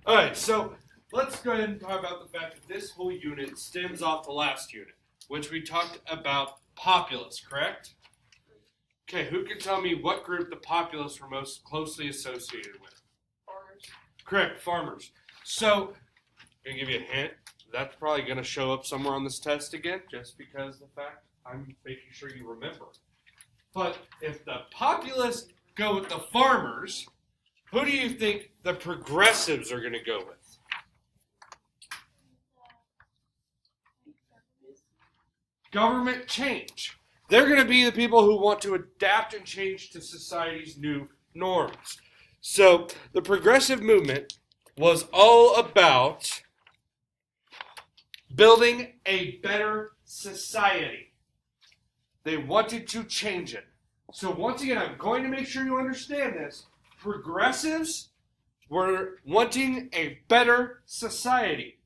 All right, so let's go ahead and talk about the fact that this whole unit stems off the last unit, which we talked about populace, correct? Okay, who can tell me what group the populace were most closely associated with? Farmers. Correct, farmers. So, I'm going to give you a hint. That's probably going to show up somewhere on this test again, just because the fact I'm making sure you remember. But if the populace go with the farmers, who do you think the progressives are going to go with? Government change. They're going to be the people who want to adapt and change to society's new norms. So the progressive movement was all about building a better society. They wanted to change it. So once again, I'm going to make sure you understand this. Progressives were wanting a better society.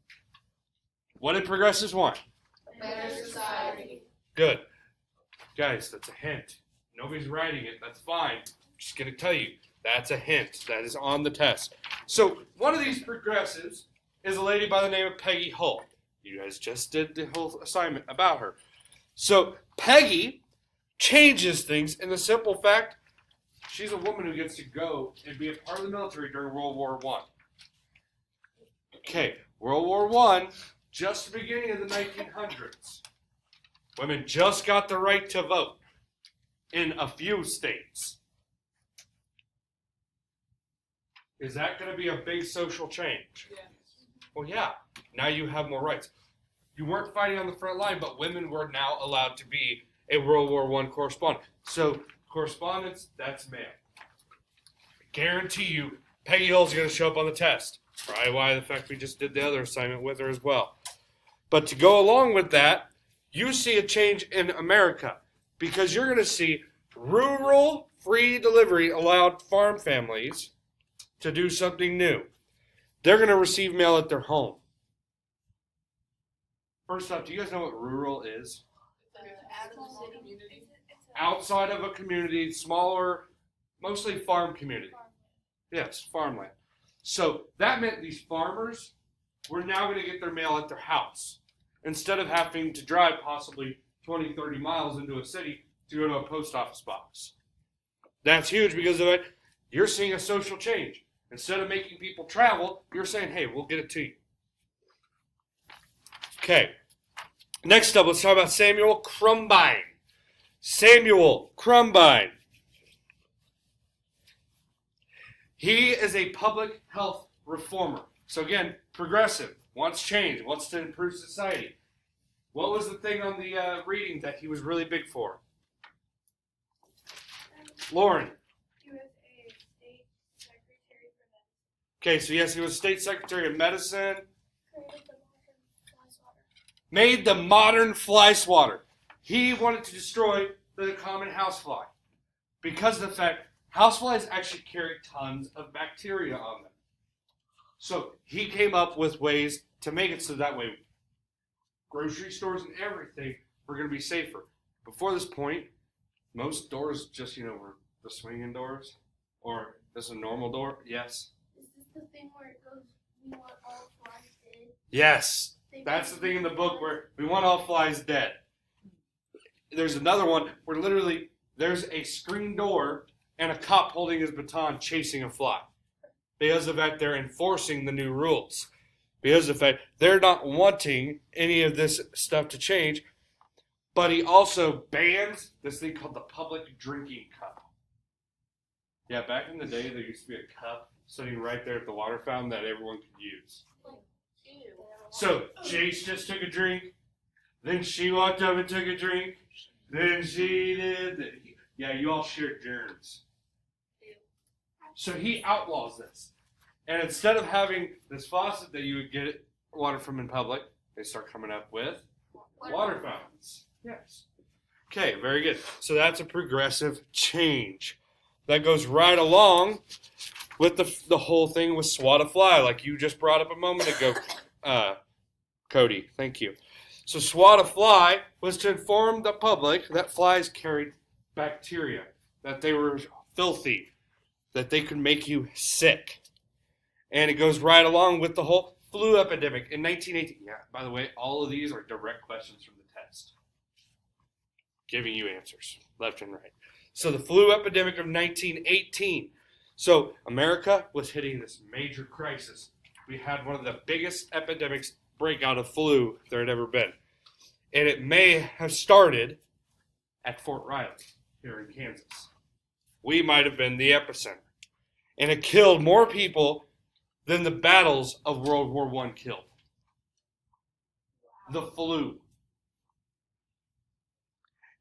What did progressives want? A better society. Good. Guys, that's a hint. Nobody's writing it. That's fine. Just going to tell you. That's a hint. That is on the test. So one of these progressives is a lady by the name of Peggy Hull. You guys just did the whole assignment about her. So Peggy changes things in the simple fact she's a woman who gets to go and be a part of the military during World War I. Okay, World War I, just the beginning of the 1900s. Women just got the right to vote in a few states. Is that going to be a big social change? Yes. Well, yeah. Now you have more rights. You weren't fighting on the front line, but women were now allowed to be a World War I correspondent. So, correspondence, that's male. Guarantee you, Peggy Hull's going to show up on the test. Probably why the fact we just did the other assignment with her as well. But to go along with that, you see a change in America because you're going to see rural free delivery allowed farm families to do something new. They're going to receive mail at their home. First off, do you guys know what rural is? Outside of a community, smaller, mostly farm community. Yes, farmland. So that meant these farmers were now going to get their mail at their house instead of having to drive possibly 20, 30 miles into a city to go to a post office box. That's huge because of it. You're seeing a social change. Instead of making people travel, you're saying, hey, we'll get it to you. Okay. Next up, let's talk about Samuel Crumbine. Samuel Crumbine. He is a public health reformer. So again, progressive, wants change, wants to improve society. What was the thing on the reading that he was really big for? Lauren. He was a state secretary for medicine. Okay, so yes, he was state secretary of medicine. Created the modern fly swatter. Made the modern fly swatter. He wanted to destroy the common housefly because of the fact houseflies actually carry tons of bacteria on them. So he came up with ways to make it so that way grocery stores and everything were going to be safer. Before this point, most doors just, were the swinging doors. Or just a normal door. Yes? Is this the thing where it goes, we want all flies dead? Yes. That's the thing in the book where we want all flies dead. There's another one where literally there's a screen door and a cop holding his baton chasing a fly. Because of that, they're enforcing the new rules. Because of that, they're not wanting any of this stuff to change. But he also bans this thing called the public drinking cup. Yeah, back in the day, there used to be a cup sitting right there at the water fountain that everyone could use. Ew. So Jace just took a drink. Then she walked up and took a drink. Then she did. Yeah, you all shared germs. So he outlaws this. And instead of having this faucet that you would get water from in public, they start coming up with water fountains. Yes. Okay, very good. So that's a progressive change. That goes right along with the whole thing with swat a fly, like you just brought up a moment ago, Cody. Thank you. So swat a fly was to inform the public that flies carried bacteria, that they were filthy, that they could make you sick. And it goes right along with the whole flu epidemic in 1918. Yeah, by the way, all of these are direct questions from the test. Giving you answers, left and right. So the flu epidemic of 1918. So America was hitting this major crisis. We had one of the biggest epidemics breakout of flu there had ever been. And it may have started at Fort Riley here in Kansas. We might have been the epicenter. And it killed more people than the battles of World War I killed. The flu.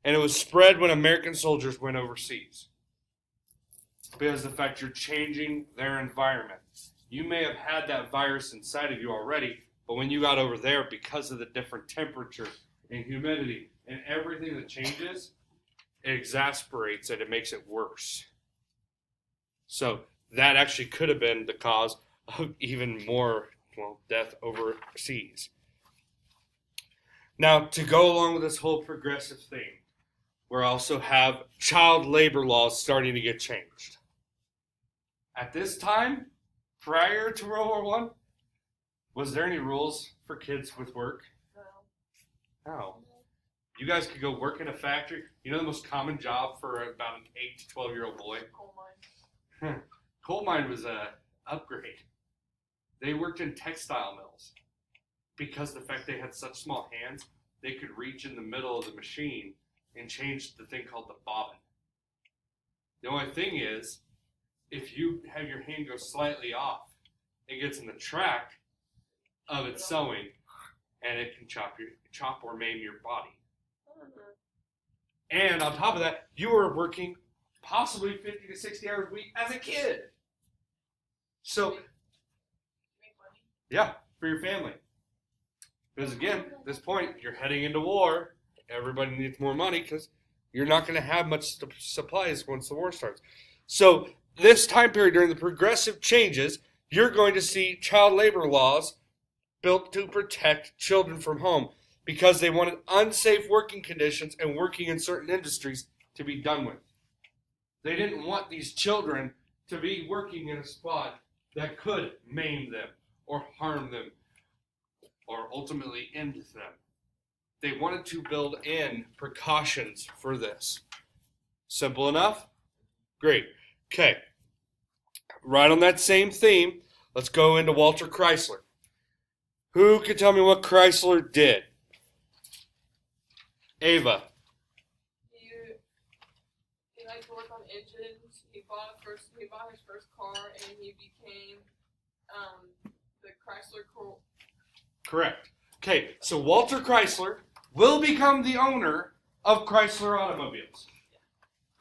And it was spread when American soldiers went overseas. Because of the fact you're changing their environment. You may have had that virus inside of you already, but when you got over there, because of the different temperature and humidity and everything that changes, it exasperates it. It makes it worse. So that actually could have been the cause of even more, death overseas. Now, to go along with this whole progressive theme, we also have child labor laws starting to get changed. At this time, prior to World War I, was there any rules for kids with work? No. You guys could go work in a factory. You know the most common job for about an 8 to 12-year-old boy? Coal mine. Coal mine was a upgrade. They worked in textile mills because the fact they had such small hands, they could reach in the middle of the machine and change the thing called the bobbin. The only thing is, if you have your hand go slightly off, it gets in the track of its sewing, and it can chop or maim your body. And on top of that, you were working possibly 50 to 60 hours a week as a kid. So, Make money. yeah, for your family. Because again, at this point, you're heading into war. Everybody needs more money because you're not going to have much supplies once the war starts. So this time period during the progressive changes, you're going to see child labor laws built to protect children from home because they wanted unsafe working conditions and working in certain industries to be done with. They didn't want these children to be working in a spot that could maim them or harm them or ultimately end them. They wanted to build in precautions for this. Simple enough? Great. Okay. Right on that same theme, let's go into Walter Chrysler. Who can tell me what Chrysler did? Ava. He liked to work on engines. He bought his first car, and he became the Chrysler Corp. Correct. Okay, so Walter Chrysler will become the owner of Chrysler Automobiles,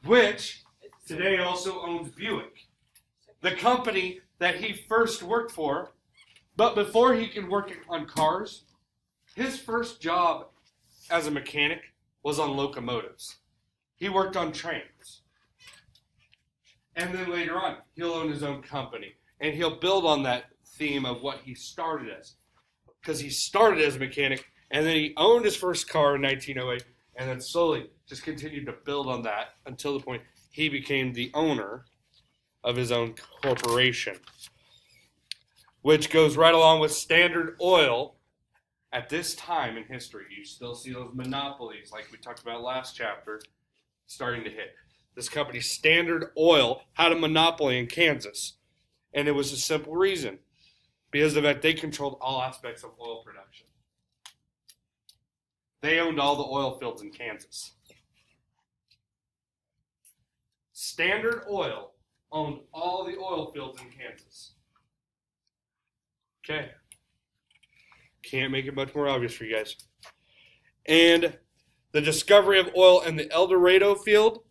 which today also owns Buick, the company that he first worked for. But before he could work on cars, his first job as a mechanic was on locomotives. He worked on trains. And then later on, he'll own his own company. And he'll build on that theme of what he started as. Because he started as a mechanic, and then he owned his first car in 1908, and then slowly just continued to build on that until the point he became the owner of his own corporation. Which goes right along with Standard Oil. At this time in history, you still see those monopolies, like we talked about last chapter, starting to hit. This company, Standard Oil, had a monopoly in Kansas. And it was a simple reason. Because of that, they controlled all aspects of oil production. They owned all the oil fields in Kansas. Standard Oil owned all the oil fields in Kansas. Okay. Can't make it much more obvious for you guys. And the discovery of oil in the El Dorado field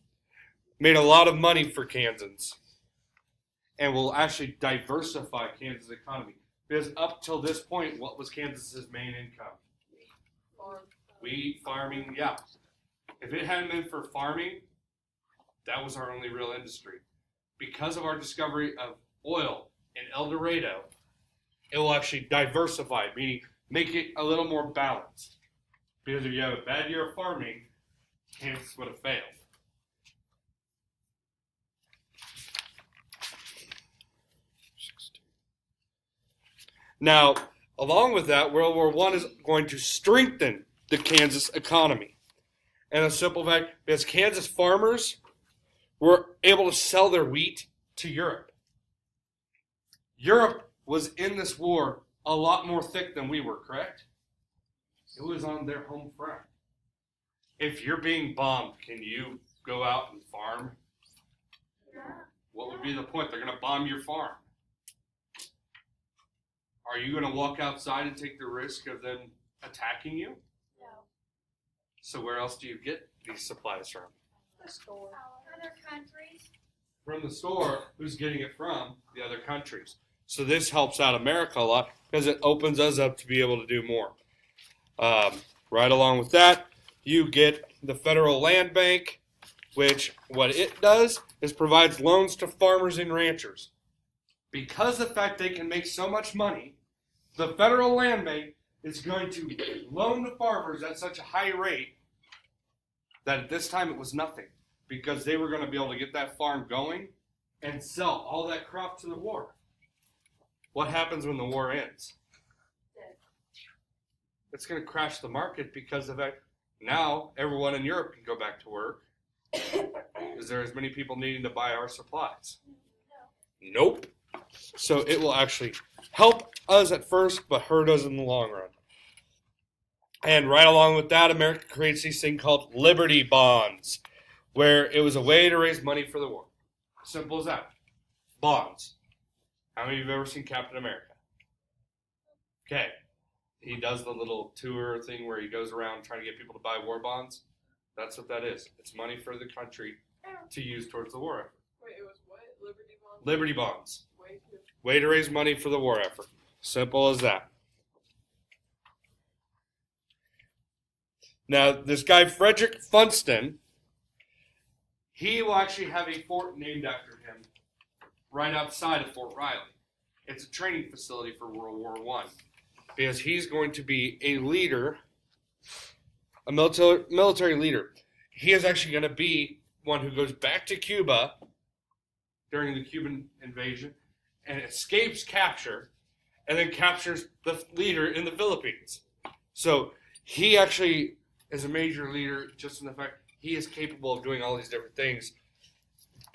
made a lot of money for Kansans and will actually diversify Kansas' economy. Because up till this point, what was Kansas' main income? Wheat, farming, yeah. If it hadn't been for farming, that was our only real industry. Because of our discovery of oil in El Dorado, it will actually diversify, meaning make it a little more balanced. Because if you have a bad year of farming, Kansas would have failed. Now, along with that, World War I is going to strengthen the Kansas economy. And a simple fact, because Kansas farmers were able to sell their wheat to Europe. Europe was in this war a lot more thick than we were, correct? It was on their home front. If you're being bombed, can you go out and farm? What would be the point? They're going to bomb your farm. Are you going to walk outside and take the risk of them attacking you? No. So where else do you get these supplies from? The store. Other countries. From the store. Who's getting it from? The other countries. So this helps out America a lot because it opens us up to be able to do more. Right along with that, you get the Federal Land Bank, which what it does is provides loans to farmers and ranchers. Because of the fact they can make so much money, the Federal Land Bank is going to loan the farmers at such a high rate that at this time it was nothing, because they were going to be able to get that farm going and sell all that crop to the war. What happens when the war ends? It's going to crash the market because of that. Now everyone in Europe can go back to work. Is there as many people needing to buy our supplies? Nope. So it will actually help us at first, but hurt us in the long run. And right along with that, America creates these thing called Liberty Bonds, where it was a way to raise money for the war. Simple as that. Bonds. How many of you have ever seen Captain America? Okay. He does the little tour thing where he goes around trying to get people to buy war bonds. That's what that is. It's money for the country to use towards the war effort. Wait, it was what? Liberty bonds? Liberty Bonds. Way too. Way to raise money for the war effort. Simple as that. Now, this guy, Frederick Funston, he will actually have a fort named after him right outside of Fort Riley. It's a training facility for World War I because he's going to be a leader, a military leader. He is actually going to be one who goes back to Cuba during the Cuban invasion and escapes capture and then captures the leader in the Philippines. So he actually is a major leader just in the fact he is capable of doing all these different things,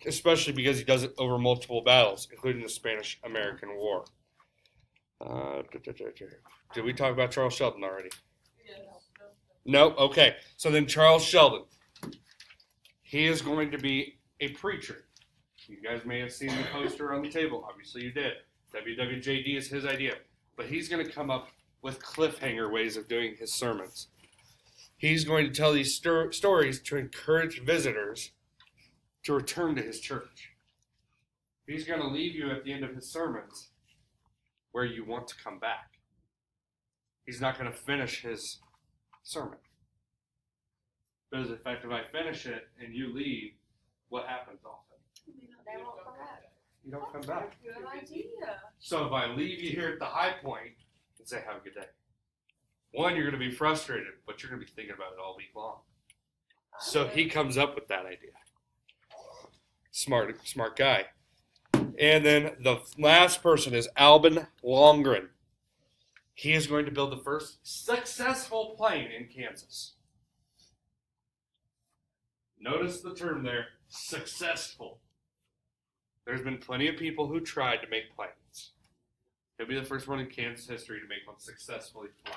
especially because he does it over multiple battles, including the Spanish-American War. Did we talk about Charles Sheldon already? Yes. No? Okay. So then Charles Sheldon. He is going to be a preacher. You guys may have seen the poster on the table. Obviously you did. WWJD is his idea. But he's going to come up with cliffhanger ways of doing his sermons. He's going to tell these stories to encourage visitors to return to his church. He's going to leave you at the end of his sermons where you want to come back. He's not going to finish his sermon. Because in fact, if I finish it and you leave, what happens often? They won't come back. You don't come back. Good idea. So if I leave you here at the high point and say, have a good day. One, you're going to be frustrated, but you're going to be thinking about it all week long. So he comes up with that idea. Smart guy. And then the last person is Alvin Longren. He is going to build the first successful plane in Kansas. Notice the term there, successful. There's been plenty of people who tried to make planes. He'll be the first one in Kansas history to make one successfully fly,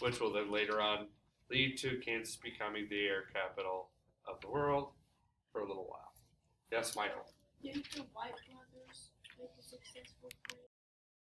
which will then later on lead to Kansas becoming the air capital of the world for a little while. Yes, Michael? Didn't the White Brothers make a successful plane?